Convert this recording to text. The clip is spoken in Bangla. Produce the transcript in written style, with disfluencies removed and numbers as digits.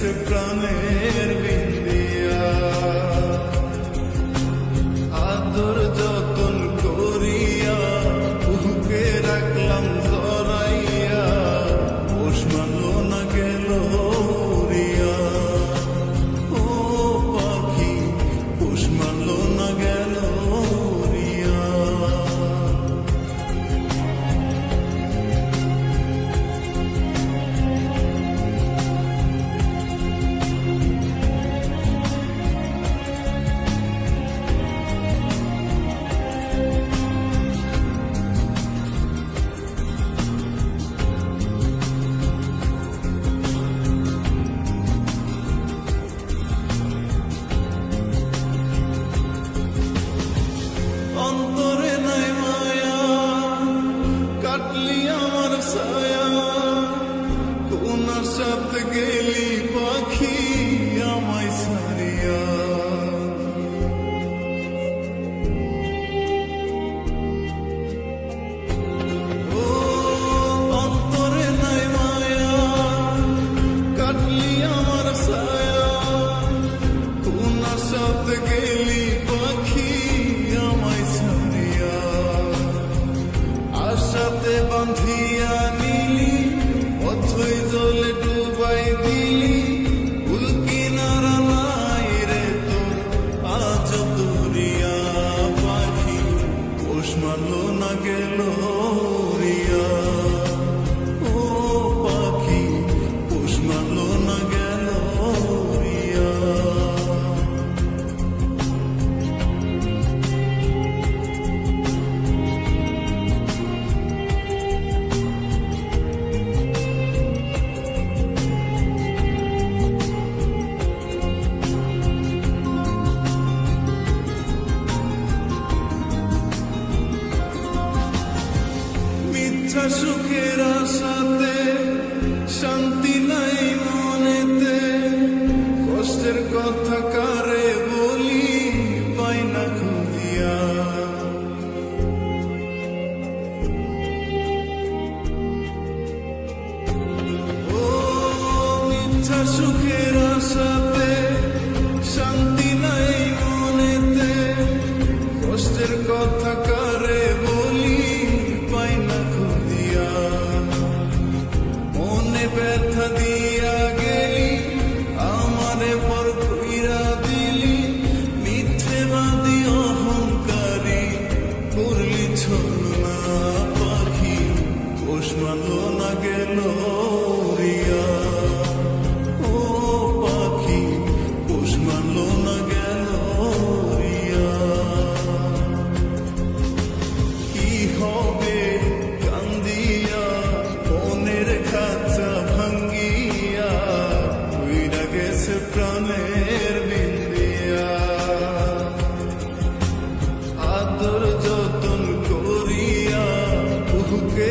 গেছে প্রাণের বিন্দিয়া। আদর যতন করিয়া বুকে রাখলাম জড়াইয়া, পোষ মানলো না গেল উড়িয়া। ও পাখি পোষ মানলো না গেল উড়িয়া। অন্তরে নাই মায়া, কাটলি আমার ছায়া, কোন আশাতে গেলি পাখি আমায় ছাড়িয়া। ও অন্তরে নাই মায়া, কাটলি আমার ছায়া, কোন আশাতে গেলি পাখি আমায় ছাড়িয়া। আশাতে বাঁধিয়া নিলি, অথই জলে ডুবাই দিলি, কুল কিনারা নাই রে তোর আজ দূরিয়া। পাখি পোষ মানলো না গেল উড়িয়া। ও পাখি পোষ মানলো না গেল উড়িয়া। মিথ্যা সুখের আশাতে শান্তি নাই মনেতে, কষ্টের কথা কারে বলি পাই না খুঁজিয়া। ও মিথ্যা সুখের আশাতে শান্তি নাই মনেতে, কষ্টের কথা কারে বলি পাই না খুঁজিয়া। মনে ব্যথা দিয়া গেলি, আমারে পর কইরা দিলি, মিথ্যেবাদী অহংকারী করলি ছলনা। পাখি পোষ মানলো না গেল উড়িয়া। ও পাখি পোষ মানলো না গেল উড়িয়া। কি হবে কান্দিয়া মনের খাঁচা ভাঙ্গিয়া, উইরা গেছে প্রাণের বিন্দিয়া। আদর যতন করিয়া বুকে